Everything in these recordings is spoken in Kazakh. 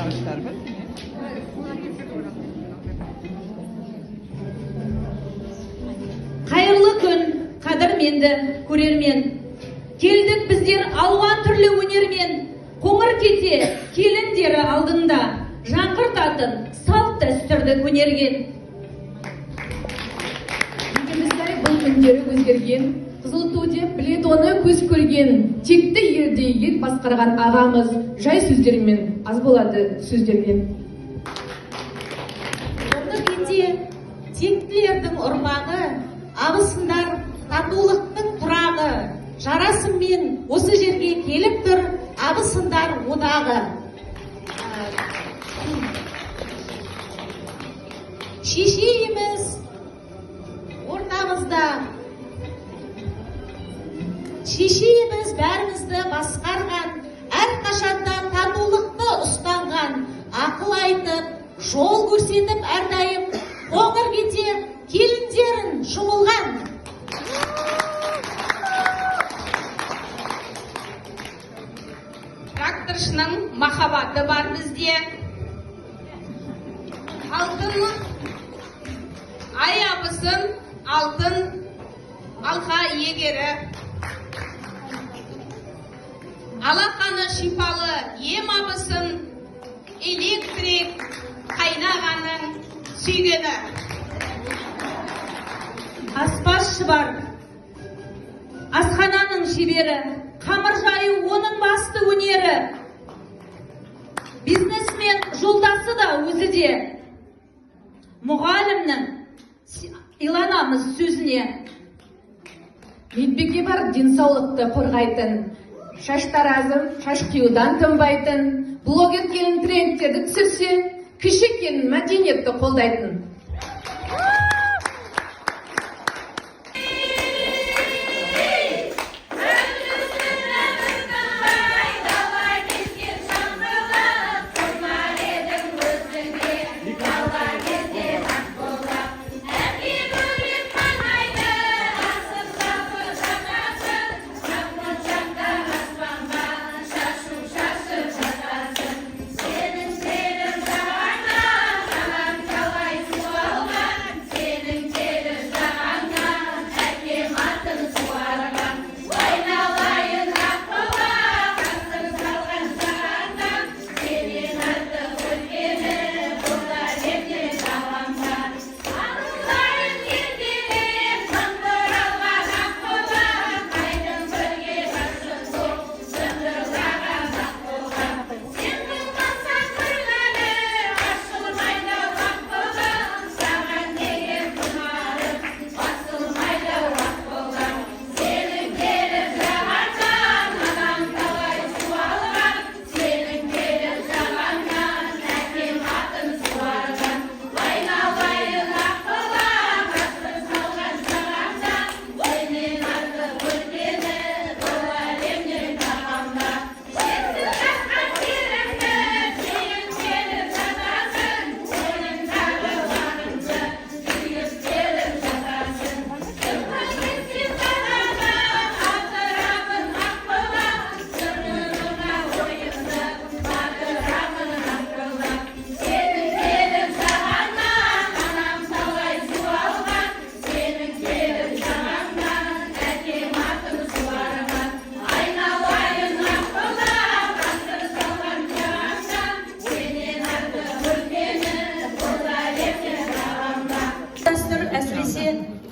чыгарыштар бар. Қайырлы күн, қадірменді көрермен. Келдік біздер алуан түрлі өнермен. Қоңыр кете келіндері алдында жаңғыртатын салт дәстүрді көнерген. Егеміздай бұл күндері өзгерген, қызыл ту деп білет оны көз көрген, текті елде ел басқарған ағамыз жай сөздермен аз болады сөздерден. Қоңыр кете тектілердің ұрпағы, абысындар татулықтың тұрағы, жарасыммен осы жерге келіп тұр абысындар одағы. Шешейміз ортамызда, шешейміз бәрімізді басқарған, әрқашанда татулықты ұстанған, ақыл айтып, жол көрсетіп әрдайым қоңыр кете келіндерін жұмылған. Тракторшының махаббаты бар бізде. Алтын ай абысын, алтын алқа егері. Алақаны шипалы ем абысын, электрик қайнағаның сүйгені. Аспазшы бар, асхананың шебері, қамыр жаю оның басты өнері. Бизнесмен жолдасы да өзі де. Мұғалімнің иланамыз сөзіне. Медбике бар денсаулықты қорғайтын, шаштаразым шаш қиюдан тынбайтын, блогер келін трендтерді түсірсе, кіші келін мәдениетті қолдайтын.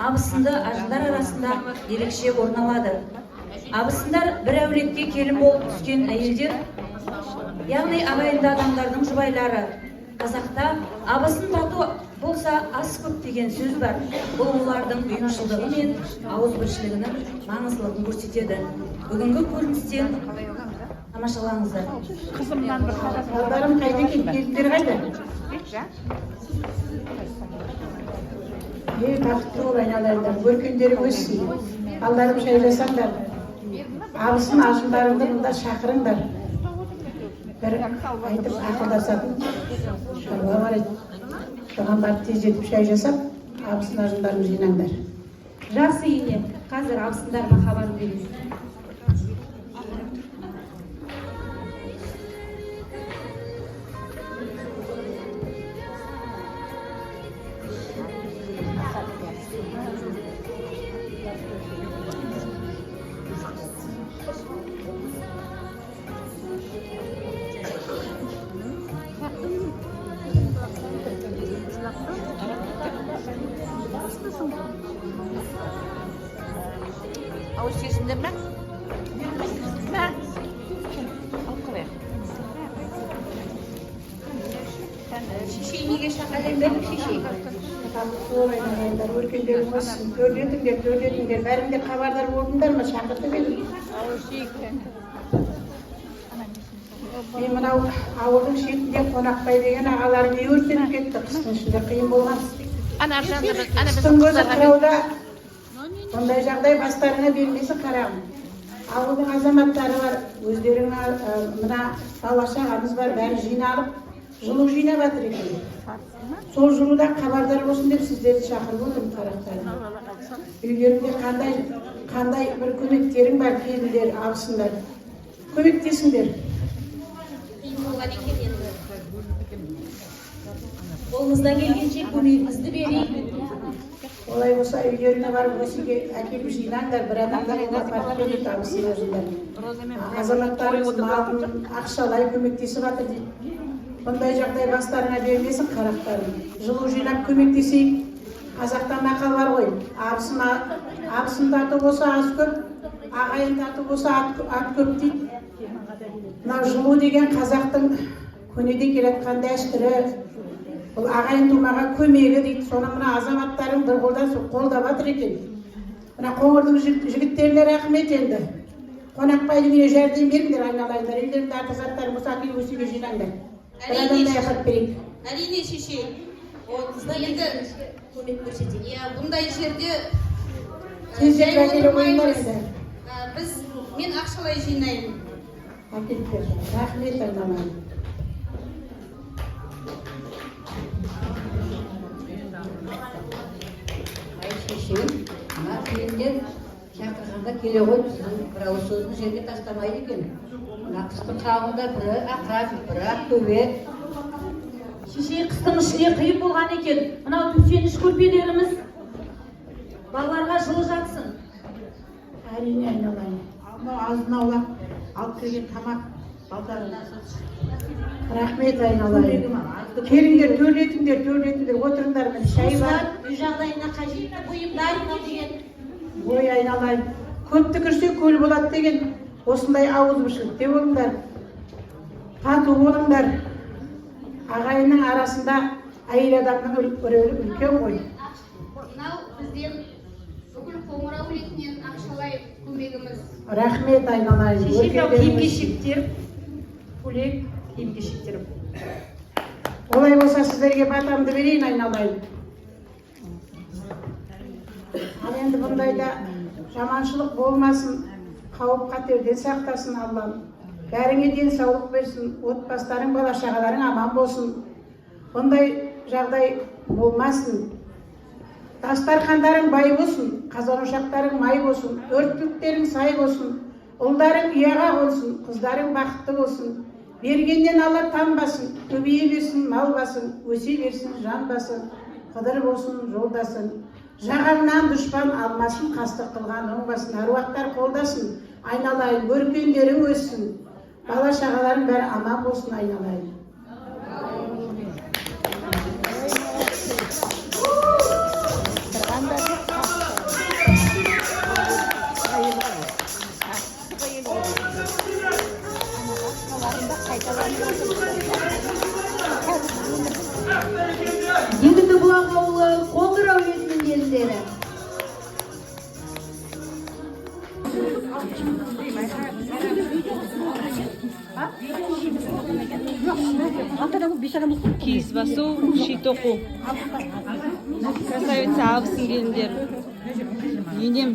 Абысынды ажылдар арасында ерекше орын алады. Абысындар бір әулетке келін болып түскен әйелдер, яғни ағайынды адамдардың жұбайлары. Қазақта абысын тату болса ас көп деген сөз бар. Бұл олардың ұйымшылдығы мен ауызбіршілігінің маңыздылығын көрсетеді. Бүгінгі көріністен тамашалаңыздар. Қызымнан бір қағаздарым қайда келіндер қайда? Бақытты бол айналайындар, көркендері өссін. Балдарым шай жасаңдар. Абысын ажылдарыңды мұнда шақырыңдар. Бір айтып ақылдасатын шаруа бар еді. Соған барып тездетіп шай жасап, абысын ажылдарын жинаңдар. Жақсы ене, қазір абысындарға хабар береміз. Ауыз шешімдер ме? Ма? Шешей неге шақырайын шешей? Сол айналайындар, өркендерің өссін, төрлетіңдер, бәрің де хабардар болдыңдар ма? Шақыртып едім. Мен мынау ауылдың шетінде Қонақбай деген ағаларым үй өртеніп кетті. Қыстың ішінде қиын болған. Қыстың көзі қырауда ондай жағдай бастарыңа бермесі қарағым. Ауылдың азаматтары бар, өздеріңе мына бала-шағамыз бар, бәрі жиналып, жылу жинап жатыр екен. Сол жылудан хабардар болсын деп сіздерді шақырып отырмын, қарақтарым. Үйлерінде қандай бір көмектерің бар, келіндер, абысындар. Көмектесіңдер. Қолыңыздан келгенше көмегіңізді берейік. Олай болса үйлеріне барып өсіге әкеліп жинаңдар, бір адамдар апарып береді абысын өзіңдер. Азаматтарымыз малын ақшалай көмектесіп жатыр дейді. Бұндай жағдай бастарына бермесін, қарақтарым. Жылу жинап көмектесейік. Қазақтан мақал бар ғой. Абысын тату болса аз көп, ағайын тату болса ат көп дейді. Мынау жылу деген қазақтың көнеден келатқан дәстүрі. Бұл ағайын тумаға көмегі дейді. Соны мына азаматтарың бір қолдан қолдап жатыр екен. Мына қоңырдың жігіттеріне рахмет енді. Қонақбайдың үйіне жәрдем беріңдер, айналайындар. Үйлерінде аты заттарын болса әкеліп өсіге жинаңдар. Бір адамдай апарып берейік. Әрине шешей. Енді Көмек көрсетейік. иә, бұндай жерде Тезірек әкеліп ойындар енді. мен ақшалай жинаймын. Әкеліп бер. Рахмет айналайын. Шешем, мына келіндер шақырғанда келе ғой, сіздің бір ауыз сөзді жерге тастамайды екен. Мына қыстың қауында бірі ақырап, бірі ақтөбе. Шешей қыстың ішінде қиын болған екен. Мынау төсеніш көрпелеріміз балаларға жылы жатсын. Әрине айналайын. Мынау азын-аулақ алып келген тамақ балдарына. Рахмет айналайын. Келіңдер, төрлетіңдер, отырыңдар, мен шай бар. Үй жағдайына қажетті бұйымдар деген. Ой айналайын. Көп түкірсе көл болады деген осындай ауызбіршілікте болыңдар. Тату болыңдар. Ағайынның арасында әйел адамның рөлі үлкен ғой. Мынау бізден бүкіл қоңырау ретінен ақшалай көмегіміз. Рахмет айналайын. Шешей киім-кешектер, көйлек, киім-кешектер. Олай болса сіздерге батамды берейін айналайын. Ал енді бұндайда жаманшылық болмасын, қауіп қатерден сақтасын Аллам. Бәріңе денсаулық берсін, отбасыларың, бала-шағаларың аман болсын. Бұндай жағдай болмасын. Дастархандарың бай болсын, қазан-ошақтарың май болсын, өрт-түліктерің сай болсын, ұлдарың ұяға болсын, қыздарың бақытты болсын. Бергеннен Алла танбасын, көбейе берсін мал басын, өсе берсін жан басын, қыдыр болсын жолдасың. Жағаңнан дұшпан алмасын, қастық қылған оңбасын, аруақтар қолдасын, айналайын, өркендерің өссін, бала-шағаларың бәрі аман болсын айналайын. Егінді бұлақ ауылы Қоңыр әулетінің келіндері. Киіз басу, ши тоқу. Красавица абысын келіндер. Енем.